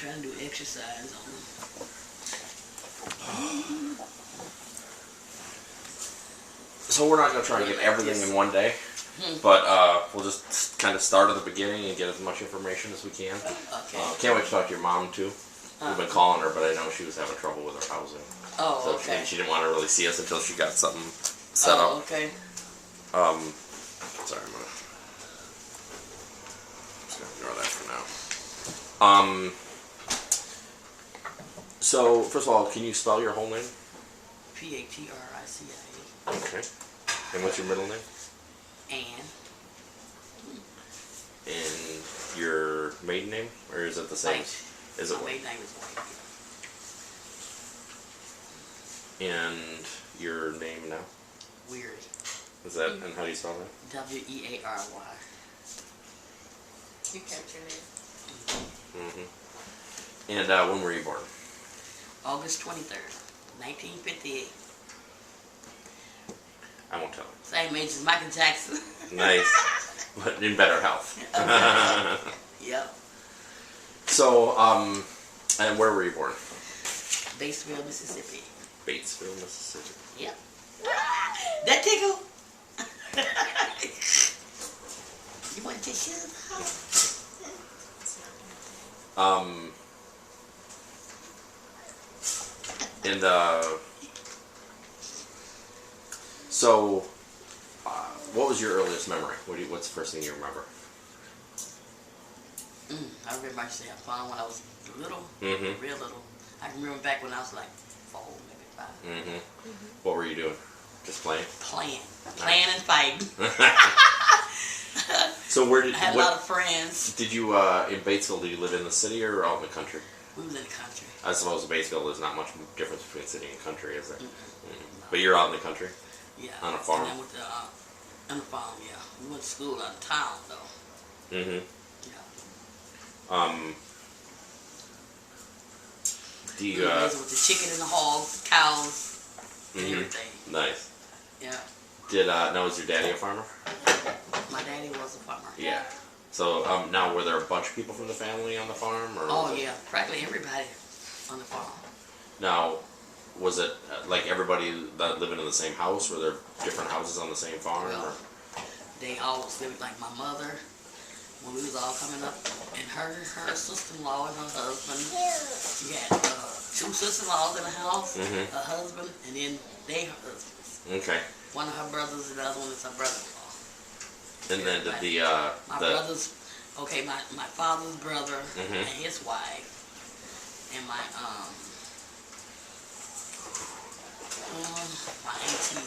trying to do exercise on them. So we're not going to try to get everything in one day, but we'll just kind of start at the beginning and get as much information as we can. Okay. Can't wait to talk to your mom too. We've been calling her, but I know she was having trouble with her housing. Oh, so okay. she didn't want to really see us until she got something set up. Okay. Sorry, I'm just gonna ignore that for now. So first of all, can you spell your whole name? Patricia. Okay. And what's your middle name? Ann. And your maiden name, or is it the same? White. Is it My White? maiden name is White. And your name now? Weary. Is that, and how do you spell that? Weary. You kept your name. Mm-hmm. And when were you born? August 23rd, 1958. I won't tell you. Same age as Michael Jackson. Nice. But in better health. Yep. So, and where were you born? Batesville, Mississippi. Batesville, Mississippi. Yep. That tickle? You want to take shoes off? And so, what was your earliest memory? What's the first thing you remember? I remember I used to have fun when I was little, Mm-hmm. real little. I can remember back when I was like 4, maybe 5. Mm-hmm. What were you doing? Just playing? Playing and fighting. So where did I had a lot of friends. Did you in Batesville? Did you live in the city or out in the country? We was in the country. I suppose Batesville, there's not much difference between city and country, is there? Mm-hmm. But you're out in the country? Yeah. On a farm? And I went to, on a farm, yeah. We went to school out of town, though. Mm-hmm. Yeah. Do you, We were raising with the chicken and the hogs, cows, and everything. Nice. Yeah. Now was your daddy a farmer? My daddy was a farmer. Yeah. So, now were there a bunch of people from the family on the farm? Or Oh, yeah. Practically everybody on the farm. Now, was it like everybody that living in the same house? Were there different houses on the same farm? Well, they always lived like my mother, when we was all coming up, and her sister-in-law and her husband. She had 2 sister-in-laws in the house, Mhm. a husband, and then they her husbands. Okay. One of her brothers and the other one is her brother-in-law. And then did My brother's, okay, my father's brother Mhm. and his wife, and my auntie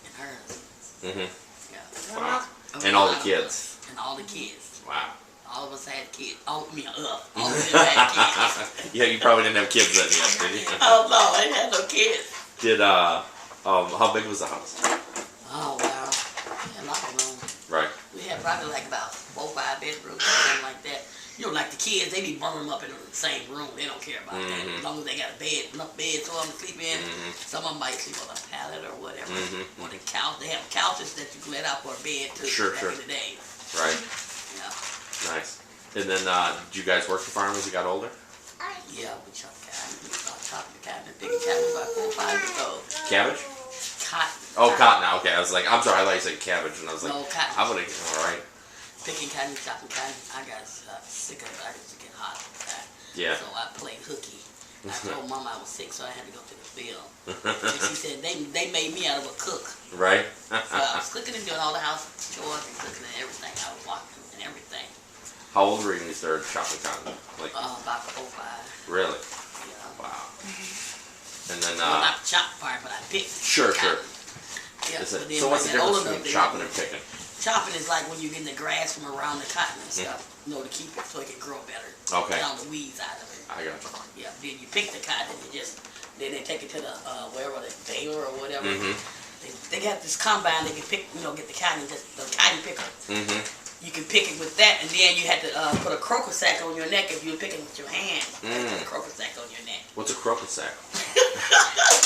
and her husband. Mhm. Yeah. Wow. And all the kids. And all the kids. Wow. All of us had kids. All of us had kids. Yeah, you probably didn't have kids then yet, did you? Oh no, I didn't have no kids. Did how big was the house? Oh wow, we had a lot of room. Right. We had probably like about 4 or 5 bedrooms, something like that. You know, like the kids, they be bumming them up in the same room. They don't care about that. As long as they got a bed, enough beds for them to sleep in. Some of them might sleep on a pallet or whatever. Or the couch. They have couches that you can let out for a bed too. Sure, back sure. in the day. Right. Yeah. Nice. And then did you guys work the farm as you got older? Yeah, we chopped cotton. We started chopping the cotton and picking cotton about 4 or 5 years old. Cabbage? Cotton. Oh, cotton. Okay, I was like, I'm sorry, I thought you said cabbage, and I was like, No, cotton. I'm gonna get all right. Picking cotton, chopping cotton. I got sick of it. I used to get hot all the time. Yeah. So I played hooky. I told Mama I was sick, so I had to go to the field. And she said they made me out of a cook. Right. So I was cooking and doing all the house chores and cooking and everything. I was walking and everything. How old were you when you started chopping cotton? Like About 4 or 5. really? Yeah. Wow. And then Well, not the chop part, but I picked. Sure. cotton. Yeah, Is it, but then so what's the when I got difference old enough, between they- chopping and picking? Chopping is like when you're getting the grass from around the cotton and stuff, you know, to keep it so it can grow better. Okay. Get all the weeds out of it. I got you. Yeah, then you pick the cotton and then they take it to the, wherever, the baler or whatever. They got this combine they can pick, get the cotton, just the cotton picker. You can pick it with that, and then you had to put a crocus sack on your neck if you were picking with your hand. Put a crocus sack on your neck. What's a crocus sack?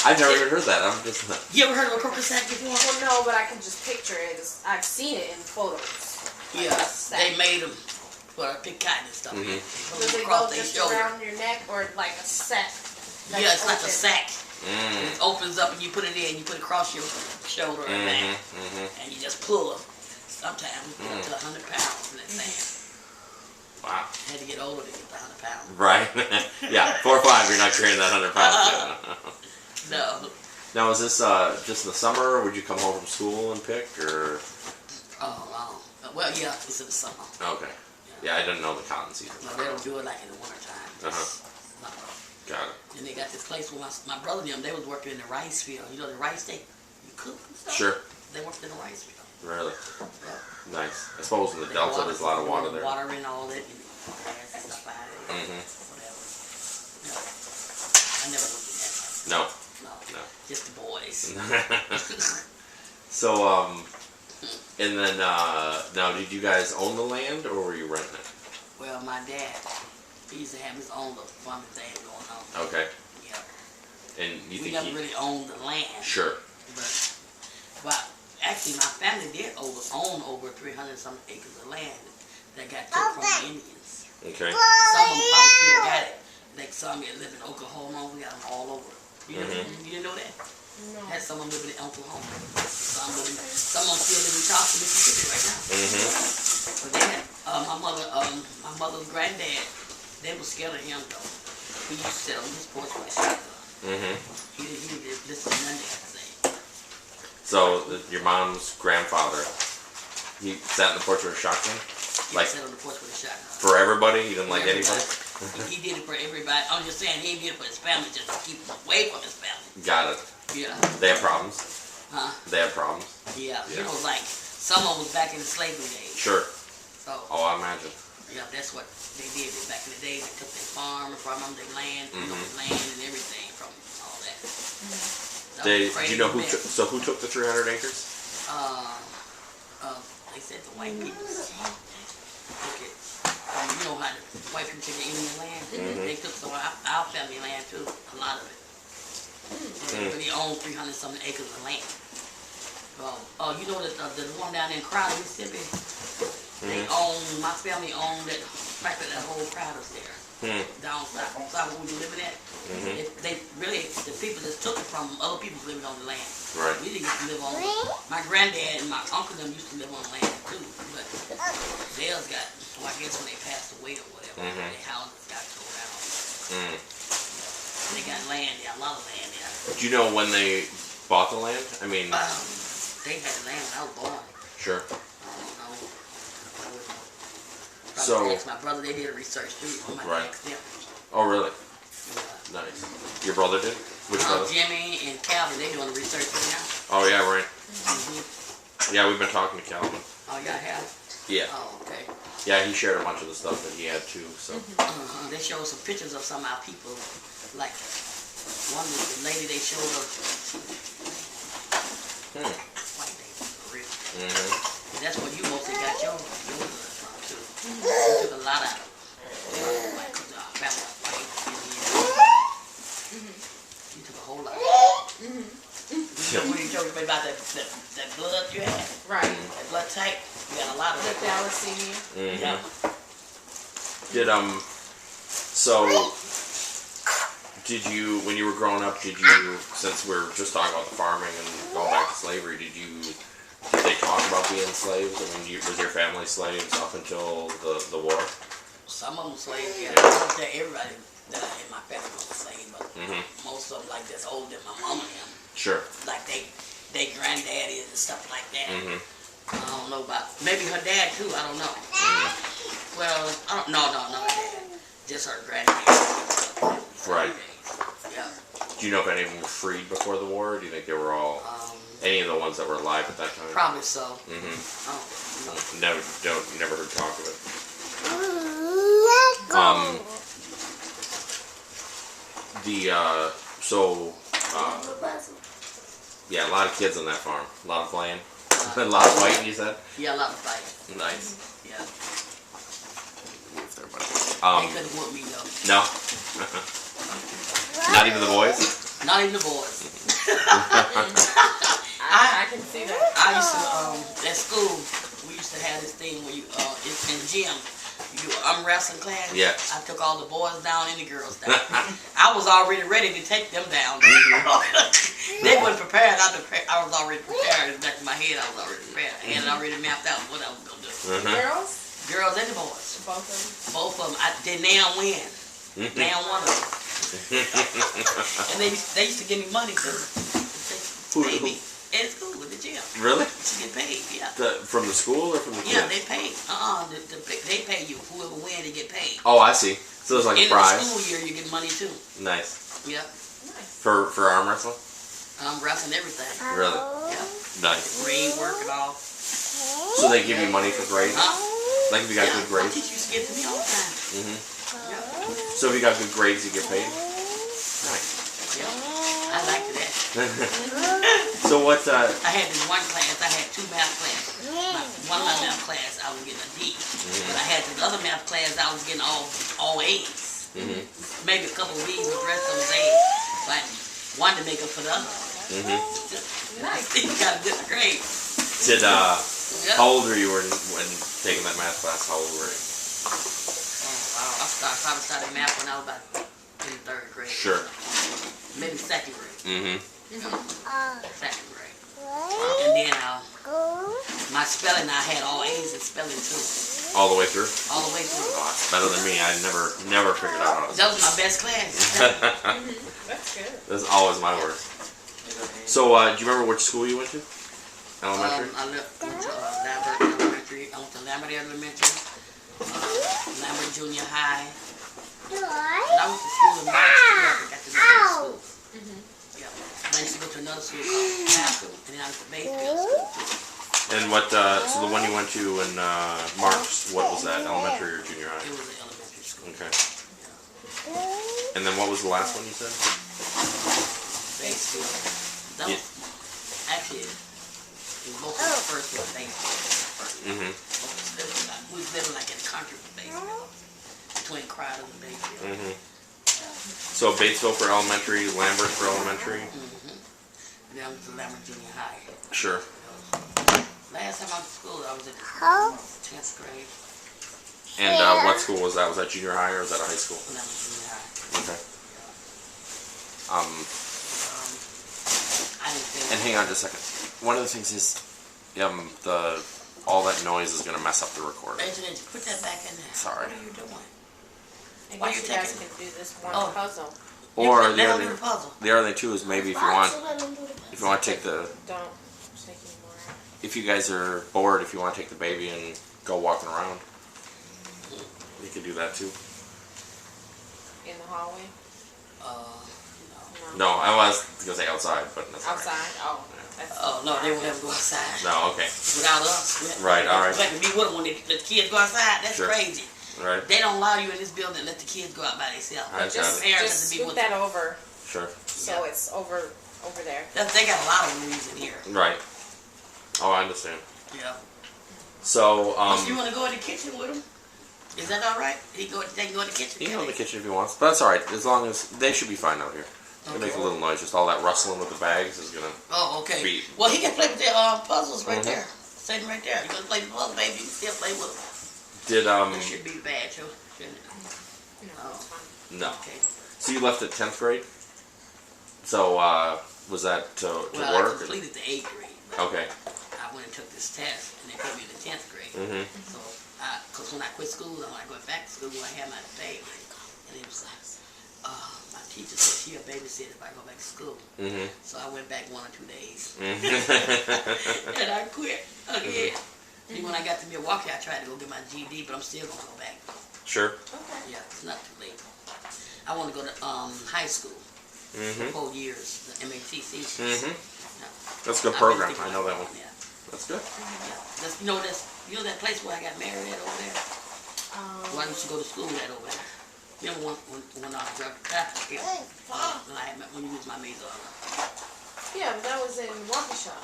I've never even heard that. I'm just. You ever heard of a crocus sack before? Well, no, but I can just picture it. I've seen it in photos. Yeah, they made them. where I pick cotton and stuff. Mhm. Does it go just around your neck or like a sack? Yeah, it's like a sack. Mm. It opens up and you put it in. You put it across your shoulder and back, and you just pull. Sometimes we put up to 100 pounds in that thing. Wow. Had to get older to get the 100 pounds. Right. Yeah, 4 or 5, you're not carrying that 100 pounds. No. Now, is this just in the summer? Or would you come home from school and pick, or? Oh, well, yeah, it's in the summer. Okay. Yeah, I didn't know the cotton season. No, they don't do it like in the wintertime. No. Got it. And they got this place where my brother and them, they was working in the rice field. You know the rice you cook and stuff? Sure. They worked in the rice field. Really? Yeah. Nice. I suppose in the Delta there's a lot of water there. Water and all that, and grass and stuff out of it. Whatever. Yeah. I never looked at that. No. No. Just the boys. So, and then, now did you guys own the land or were you renting it? Well, my dad, he used to have his own little farming thing going on. Okay. Yeah. And you We think never really owned the land. Sure. But actually, my family did own over 300-some acres of land that got took from the Indians. Okay. Some of them probably still got it. Like some that live in Oklahoma, we got them all over. You didn't know that? No. Had some of them living in Oklahoma. Some of them still live in Charleston, Mississippi right now. But they had my mother's granddad. They were scared of him though. He used to sit on his porch with a shotgun. He didn't listen to none of that thing. So your mom's grandfather, he sat in the porch with a shotgun? He sat on the porch with a shotgun. For everybody? You didn't like anybody? He did it for everybody. I'm just saying he did it for his family, just to keep him away from his family. Got it. Yeah. They had problems? Huh? They had problems? Yeah. You know, like some of them was back in the slavery days. Sure. So. Oh, I imagine. Yeah, that's what they did back in the day. They took their farm from them, their land, land and everything from all that. Do you know who took the 300 acres? They said the white people took it. You know how the white people took the Indian land? They took some of our family land too, a lot of it. They really owned 300-something acres of land. You know that the one down in Crowder, Mississippi? They my family owned that, practically that whole Crowder's there. Down south where we were living at. They really, the people just took it from other people living on the land. Right. We didn't get to live on it. My granddad and my uncle them used to live on land too, but theirs got, I guess when they passed away or whatever, their houses got tore down. They got land there, a lot of land there. Do you know when they bought the land? I mean... they had land when I was born. Sure. I don't know. So... Asked my brother, they did a research too. On my Right. them. Oh, really? Yeah. Nice. Your brother did? Which brother? Jimmy and Calvin, they doing the research right now. Oh, yeah, right. Yeah, we've been talking to Calvin. Oh, y'all have? Yeah. Oh, okay. Yeah, he shared a bunch of the stuff that he had too, so... They showed some pictures of some of our people. Like, one was the lady they showed her. White lady, for real. And that's where you mostly got your blood from too. You took a lot out of it. Like, family white, Indian. You took a whole lot. When you told me about that blood you had, Right. that blood type, you got a lot of The it. thalassemia. Yeah. Did you, when you were growing up, since we're just talking about the farming and going back to slavery, did they talk about being slaves? I mean, was your family slaves up until the war? Some of them slaves, yeah. I don't think everybody that in my family was a slave, but most of them like that's older than my mama and them. Sure. Like they granddaddies and stuff like that. I don't know about, maybe her dad too, I don't know. Well, I don't, no, her dad. Just her granddad. Right. Yeah. Do you know if any of them were freed before the war, or do you think they were all, any of the ones that were alive at that time? Probably so. Never heard talk of it. Yeah, a lot of kids on that farm. A lot of playing. A lot of fighting, you said? Yeah, a lot of fighting. Nice. Yeah. Move there, buddy. They couldn't whoop me though. No? Not even the boys? Not even the boys. I can see that. I used to, at school, we used to have this thing where you, in gym, You arm wrestling class? Yeah. I took all the boys down and the girls down. I was already ready to take them down. They weren't prepared. I was already prepared. In the back of my head, I was already prepared. I had it already mapped out what I was going to do. Girls? Girls and the boys. Both of them? Both of them. They now win. Now one of them. And they used to give me money too. Pay me at school at the gym. Really? To get paid, yeah. From the school or from the kids? Yeah, they pay. They pay you. Whoever wins, they get paid. Oh, I see. So it's like a prize. In the school year, you get money too. Nice. Yep. Nice. For arm wrestling? Wrestling everything. Really? Yeah. Nice. Grade work and all. So they give you money for grades? Huh? Like if you got Yeah, good my grades? teacher used to give it to me all the time. Yeah. So if you got good grades, you get paid? Nice. Yeah. I liked that. So what, I had this one class, I had two math classes. One of my math class, I was getting a D. But I had this other math class, I was getting all A's. Maybe a couple of B's, but the rest of them was A's. So I wanted to make up for the other. Nice. You got a good grade. did, Yep. how old were you when taking that math class? How old were you? Wow. I probably started math when I was about in the third grade. Sure. Maybe second grade. Second grade. And then my spelling, I had all A's in spelling too. All the way through? All the way through. Oh, that's better than me. I never figured out how to. That was my best class. That's good. That's always my worst. So, do you remember which school you went to? Elementary? I went to Lambert Elementary. I went to Lambert Elementary. Lambert Junior High. And I went to school in March too. I got to go to school. Yeah. I used to go to another school called Pasco, and then I went to Bayfield School too. And what, so the one you went to in March, what was that? Elementary or junior high? It was an elementary school. Okay. And then what was the last one you said? Bayfield. That was, actually, it was both of the first one, Bayfield. We was living like in the country with Bayfield. Between Crowder and Bayfield. So Batesville for elementary, Lambert for elementary? And then I went to Lambert Junior High. Sure. Last time I was in school, I was in the 10th grade. And what school was that? Was that junior high or was that a high school? Lambert Junior High. Okay. I didn't think. And hang on just a second. One of the things is, all that noise is going to mess up the recording. Benjamin, put that back in there. Sorry. What are you doing? I Why guess you you guys taking- can do this one Oh. puzzle. Or Let the him other, do the puzzle. the other thing too is maybe if you want to take the, Don't take any more out. if you guys are bored, if you want to take the baby and go walking around, you could do that too. In the hallway? No. No, I was going to say outside, but that's all right. Outside? Oh. That's Oh, no, they won't ever go outside. No, okay. Without us. Right, all right. Like to be with them when they let the kids go outside. That's Sure. crazy. Right, They don't allow you in this building to let the kids go out by themselves. I got Just, it. Parents just have to be scoot with that over Sure. so it's over there. They got a lot of rules in here. Right. Oh, I understand. Yeah. So, You want to go in the kitchen with them? Is that all right? They can go in the kitchen. you can go in the kitchen if you want, but that's all right. As long as they should be fine out here. They make a little noise. Just all that rustling with the bags is gonna. Oh, okay. Beat. Well, he can play with the puzzles right there. Sitting right there. You want to play the puzzle, baby? You can still play with them. Did It should be bad, too. Shouldn't it? No, it's fine. no. Okay. So you left at 10th grade. So was that to Well, work? I completed the 8th grade. But Okay. I went and took this test, and they put me in the 10th grade. So, because when I quit school, and when I went back to school, I had my baby. And it was like, my teacher said she'll babysit if I go back to school. So I went back 1 or 2 days. And I quit again. See, when I got to Milwaukee, I tried to go get my GED, but I'm still going to go back. Sure. Okay. Yeah, it's not too late. I want to go to high school. 4 years, the MATC. That's a good I've been program. thinking I know about that one. Yeah. That's good. Yeah. That's, you know that place where I got married at over there? Where I used to go to school at over there. Remember when I was Patricia, when you used my maid daughter? Yeah, but that was in Waukesha.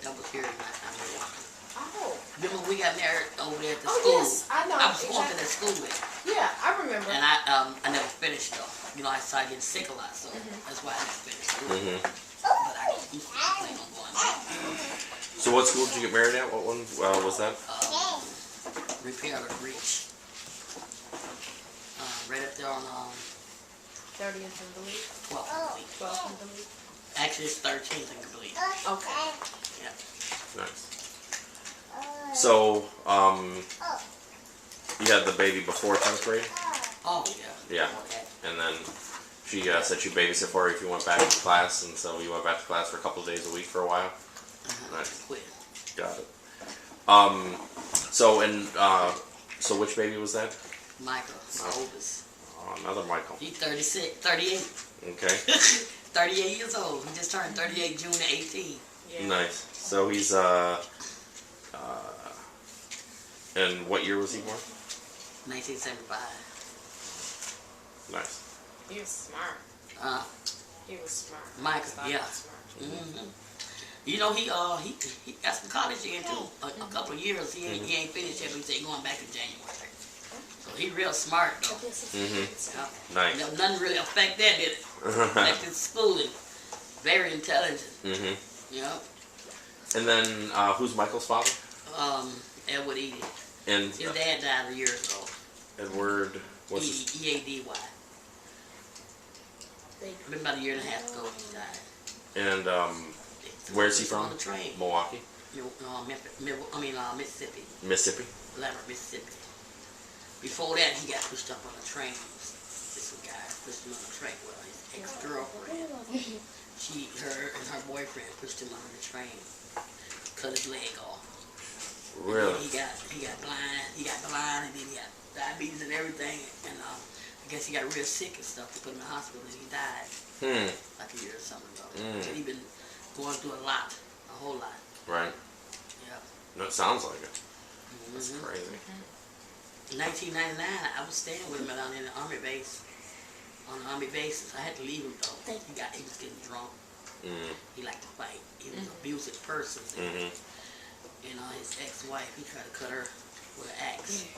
That was here in Milwaukee. Oh. Remember we got married over there at the Oh, school? yes, I know. I was going to exactly. that school with. Yeah, I remember. And I never finished though. You know, I started getting sick a lot, so that's why I didn't finish school. But I used to plan on going back. So what school did you get married at? What one was that? Repair the Reach. right up there on 30th and Believe. 12th and Believe. 12th and Believe. Actually, it's 13th and Believe. Okay. Yeah. Nice. So, you had the baby before 10th grade? Oh, yeah. Yeah. And then she said she'd babysit for you if you went back to class, and so you went back to class for a couple of days a week for a while? Nice. Quit. Got it. So which baby was that? Michael, my oldest. Oh, another Michael. He's 36, 38. Okay. 38 years old. He just turned 38 June 18. Yeah. Nice. So he's and what year was he born? 1975. Nice. He was smart. He was smart. Michael, He was yeah. smart. You know, he got some college in too. A couple of years. He ain't finished yet, but he said he going back in January. So he real smart though. Yeah. Nice. No, nothing really affect that, did it? Affected schooling. Very intelligent. Yeah. And then who's Michael's father? Edward Eady. And His dad died a year ago. Edward, what's his? Eady. Been about a year and a half ago he died. And where's he from? On the train. Milwaukee? Mississippi. Mississippi? Lambert, Mississippi. Before that, he got pushed up on a train. This guy pushed him on a train. Well, his ex-girlfriend. Her and her boyfriend pushed him on the train. Cut his leg off. Really? He got blind. He got blind, and then he got diabetes and everything. And I guess he got real sick and stuff. They put him in the hospital, and he died like a year or something ago. So he been going through a whole lot. Right. Yeah. No, it sounds like it. That's crazy. In 1999, I was staying with him down in the Army base. On the Army bases, I had to leave him though. He was getting drunk. He liked to fight. He was an abusive person. You know, his ex-wife, he tried to cut her with an axe.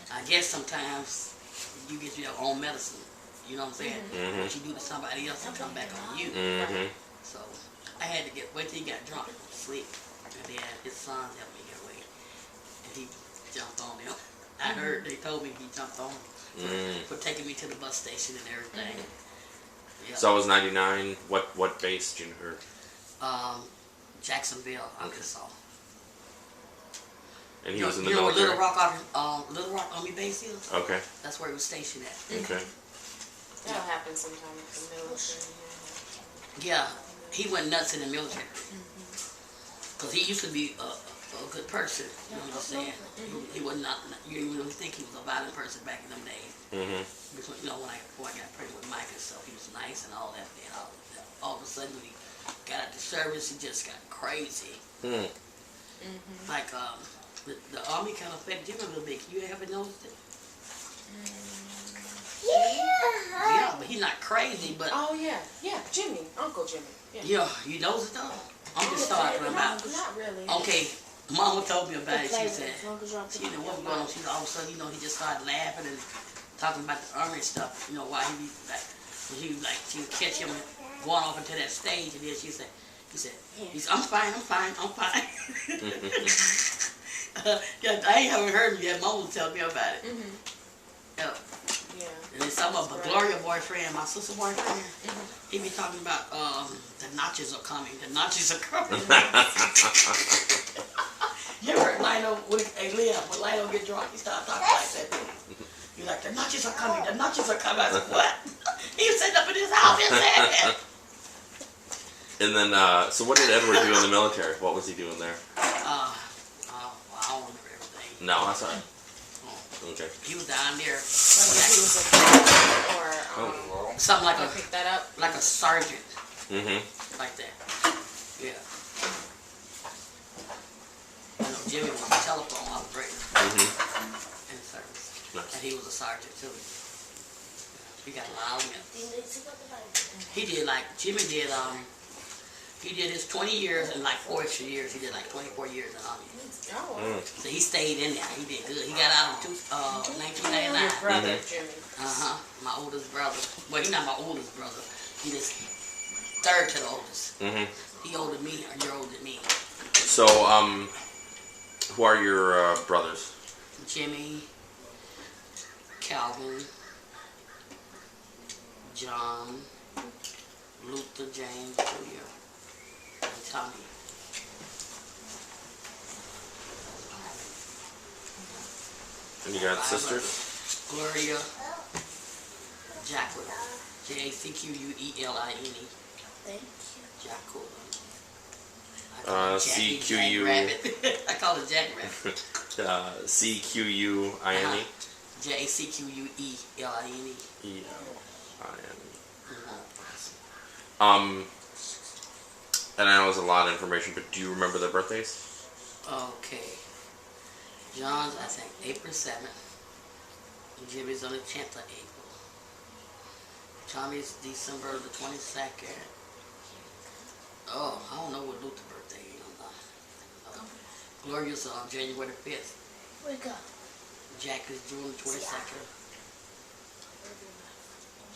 I guess sometimes you get your own medicine. You know what I'm saying? What you do to somebody else, it come back on you. So I had to wait till he got drunk and sleep. And then his sons helped me get away. And he jumped on them. I heard, they told me he jumped on for taking me to the bus station and everything. Yeah. So it was 99. What base did you hear? Jacksonville, Arkansas. And he was in the you know military? where Little Rock Army base is? Okay. That's where he was stationed at. Okay. That'll happen sometime in the military. Yeah, he went nuts in the military. Because he used to be a good person, you know what I'm saying? He was not, you didn't really think he was a violent person back in them days. Because, you know, before I got pregnant with Mike and stuff, he was nice and all that. And all of a sudden, when he got out the service, he just got crazy. Like, the Army kind of affected him a little bit. You ever noticed it? Yeah, but he's not crazy, but... Oh, yeah. Yeah, Jimmy. Uncle Jimmy. Yeah, you noticed it though? I'm just talking about... Not really. Okay, Mama told me about it. She said, what was going on? She said, all of a sudden, you know, he just started laughing and talking about the Army and stuff. You know, why he be like... She would catch him going off into that stage, and then he said, I'm fine. Yeah, I ain't haven't heard him yet. Mama was telling me about it. Yeah. And then some of my Gloria boyfriend, my sister boyfriend, he be talking about the notches are coming. The notches are coming. You heard Lionel when Lionel get drunk, he started talking like that. He's like, the notches are coming. The notches are coming. I said, what? He was sitting up in his house and said that. And then, so what did Edward do in the military? What was he doing there? I don't remember everything. No, that's all right. Okay. He was down there. Whether he was a driver or Something like pick that up. like a sergeant. Like that. Yeah. You know, Jimmy was a telephone operator in service. Nice. And he was a sergeant too. He got a lot of men. He did he did his 20 years and like 4 extra years. He did like 24 years in the Army. So he stayed in there. He did good. He got out in 1999. Your brother, Jimmy. My oldest brother. Well, he's not my oldest brother. He just third to the oldest. He older than me, or you're older than me. So, who are your brothers? Jimmy, Calvin, John, Luther James Jr., and Tommy. And you got 5 sisters? brothers. Gloria, Jacqueline, Jacqueline. Thank Jacqueline. CQU. I call it Jack Rabbit. CQUINE. JACQUELINE. ELINE. And I know it's a lot of information, but do you remember their birthdays? Okay. John's, I think, April 7th. Jimmy's on the 10th of April. Tommy's December the 22nd. Oh, I don't know what Luther's birthday is. Gloria's on January the 5th. Wake up. Jack is June the 22nd.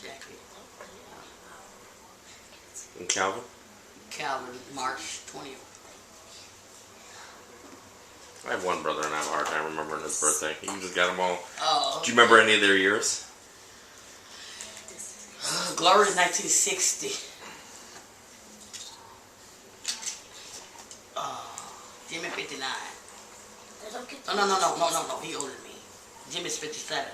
Jackie. And Calvin? Calvin, March 20th. I have one brother and I have a hard time remembering his birthday. You just got them all. Oh. Do you remember any of their years? Gloria's 1960. Jimmy 59. Oh, no. He older than me. Jimmy's 57.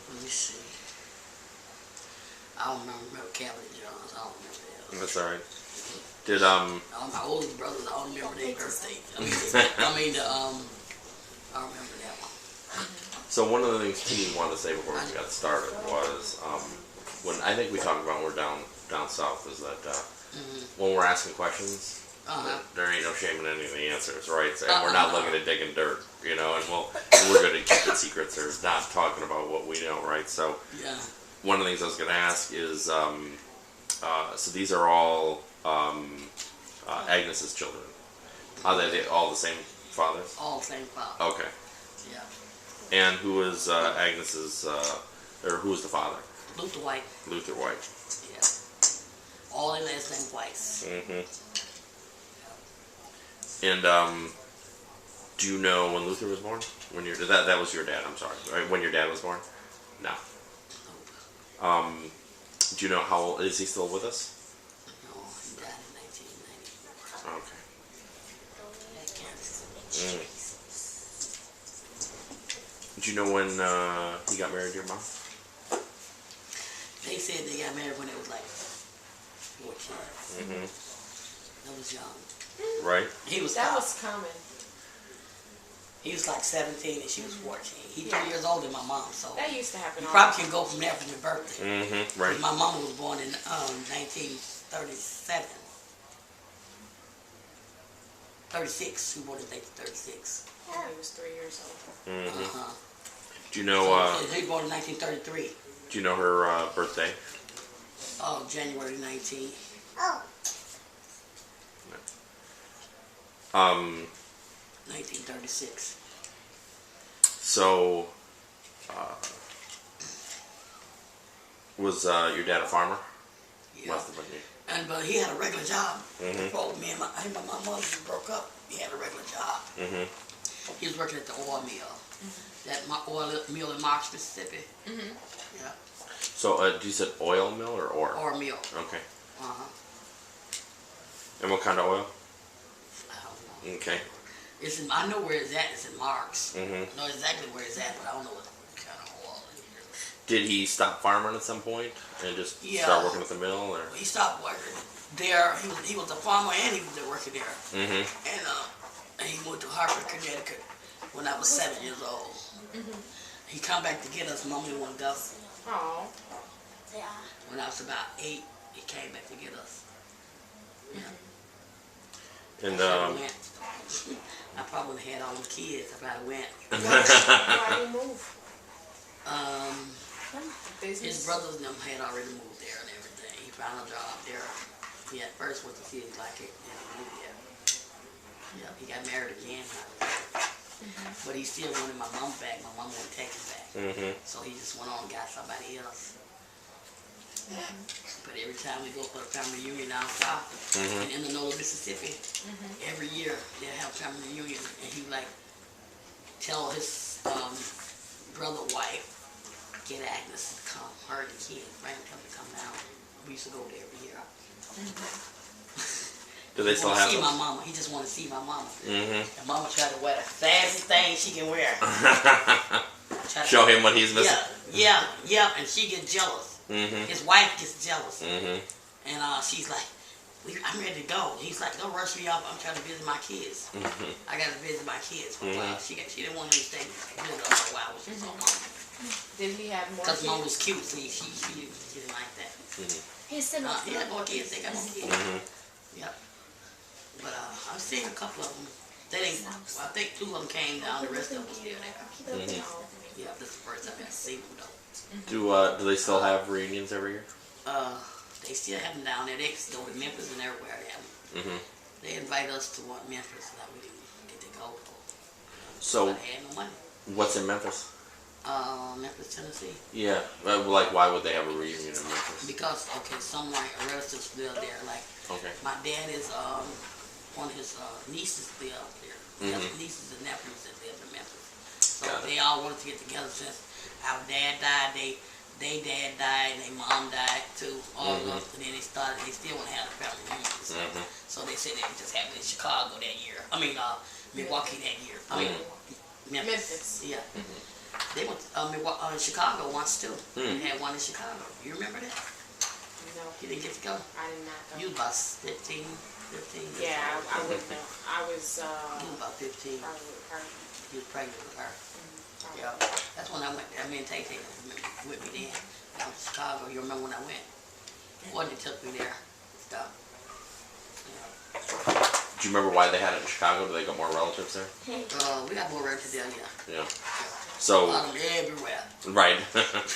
Let me see. I don't remember Calvin and John's. I don't remember that. That's alright. Did, my oldest brothers, I don't remember their birthday. I remember that one. so one of the things Keene wanted to say before we got started was, when I think we talked about when we're down south is that, when we're asking questions, there ain't no shame in any of the answers, right? And we're not looking at digging dirt, you know, and we're going to keep the secrets or not talking about what we know, right? So, Yeah. one of the things I was going to ask is, so these are all Agnes's children. Are they all the same fathers? All the same father. Okay. Yeah. And who was Agnes's, or who was the father? Luther White. Luther White. Yeah. All in last name Whites. Mm-hmm. And do you know when Luther was born? When that was your dad? I'm sorry. Right? When your dad was born? No. Do you know how old is he still with us? No, he died in 1994. Okay. Mm. Do you know when he got married to your mom? They said they got married when they was like 14. Mm-hmm. That was young. Right. That was common. He was like 17 and she was 14. He's 3 years older than my mom, so That used to happen you all probably the can go from there from your birthday. Mm-hmm. Right. My mama was born in 1937. 36. She was born in 1936. time. He was 3 years old. Mm-hmm. Do you know? So he was born in 1933. Do you know her birthday? Oh, January 19th. 1936. So, was your dad a farmer? Yeah. Must have been you. But he had a regular job. Mm-hmm. Before me and my mother broke up, he had a regular job. Mm-hmm. He was working at the oil mill. That oil mill in Marks, Mississippi. Yeah. So, you said oil mill or ore? Oil mill. Okay. Uh-huh. And what kind of oil? I don't know. Okay. I know where it's at. It's in Marks. Mm-hmm. I know exactly where it's at, but I don't know what kind of oil it is. Did he stop farming at some point and just start working at the mill, or? He stopped working there. He was a farmer and he was there working there. Mm-hmm. And he moved to Hartford, Connecticut when I was 7 years old. He come back to get us. Mommy wanted us. Oh. When I was about 8, he came back to get us. Yeah. And I probably had all the kids if I went. Why did he move? His brothers and them had already moved there and everything. He found a job there. He at first went to see it like it, and he moved there. Yeah, he got married again. But he still wanted my mom back. My mom wouldn't take him back. Mm-hmm. So he just went on and got somebody else. But every time we go for a family reunion down south, in Indianola, Mississippi, every year they'll have a family reunion, and he like tell his brother wife, get Agnes to come, her and the kids, bring them to come down. We used to go there every year. Do they still have see them? my mama. He just want to see my mama. And mama tried to wear the fastest thing she can wear. Show him what he's missing. Yeah, and she gets jealous. His wife gets jealous. And she's like, I'm ready to go. He's like, don't rush me off. I'm trying to visit my kids. I got to visit my kids for a while. She didn't want him to stay good for a while. She saw mama. Did he have more kids? Because mom was cute. See, she didn't like that. He still He had more kids. They got more kids. Yep. But I've seen a couple of them. They didn't. I think 2 of them came down. The rest of them was still there. Yeah, this is the first time I've seen them though. Do they still have reunions every year? They still have them down there. They go to Memphis and everywhere they have them. They invite us to Memphis that we didn't get to go. So, I had no money. What's in Memphis? Memphis, Tennessee. Yeah, like why would they have a reunion in Memphis? Because some like relatives live there. Like my dad is one of his nieces live up there. Nieces and nephews that live in Memphis. So they all wanted to get together since our dad died. They dad died, and their mom died too. All of us, and then they still want to have a family reunion. So they said they would just have it in Chicago that year. I mean, Milwaukee that year. I mean, Memphis. Yeah. They went to Chicago once too. They had one in Chicago. You remember that? No. You didn't get to go? I did not go. You was about 15. Yeah, I wouldn't know. I was, you was about 15. probably with her. You was pregnant with her. Yeah. That's when I went there. Me and Tay with me then. I went to Chicago. You remember when I went? When they took me there. Stuff. Do you remember why they had it in Chicago? Do they got more relatives there? We got more relatives there, yeah. So, a lot of them everywhere. Right.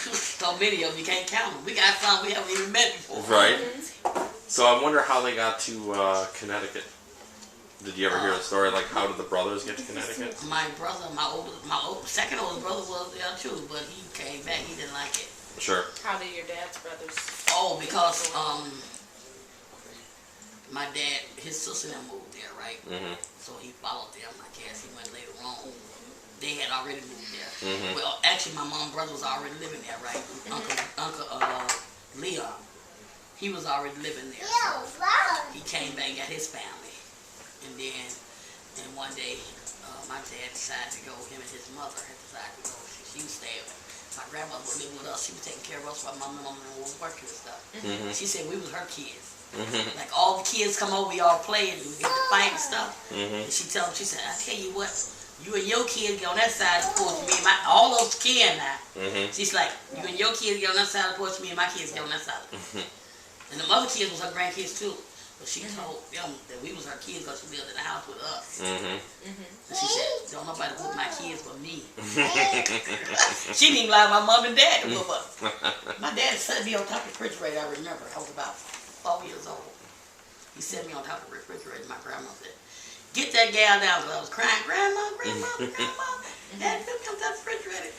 So many of them, you can't count them. We got some we haven't even met before. Right. So I wonder how they got to Connecticut. Did you ever hear the story? Like, how did the brothers get to Connecticut? My brother, my second oldest brother was there too, but he came back. He didn't like it. Sure. How did your dad's brothers? Oh, because my dad, his sister and them moved there, right? So he followed them. I guess he went later on. They had already moved there. Well, actually, my mom's brother was already living there, right? Uncle Leon, he was already living there. So he came back and got his family. And then, one day, my dad decided to go, him and his mother had decided to go. She was staying. My grandmother was living with us. She was taking care of us while my mom was working and stuff. She said we was her kids. Like all the kids come over, we all play and we get to fight and stuff. And she said, I tell you what, you and your kids get on that side of the porch, me and all those kids now. She's like, you and your kids get on that side of the porch, me and my kids get on that side. And the other kids was her grandkids too. But she told them that we was her kids because she lived in the house with us. And she said, don't nobody whoop my kids but me. She didn't even allow my mom and dad to whoop us. My dad set me on top of the refrigerator, I remember. I was about 4 years old. He set me on top of the refrigerator. My grandma said, get that gal down. So I was crying, Grandma. Dad, come to the refrigerator.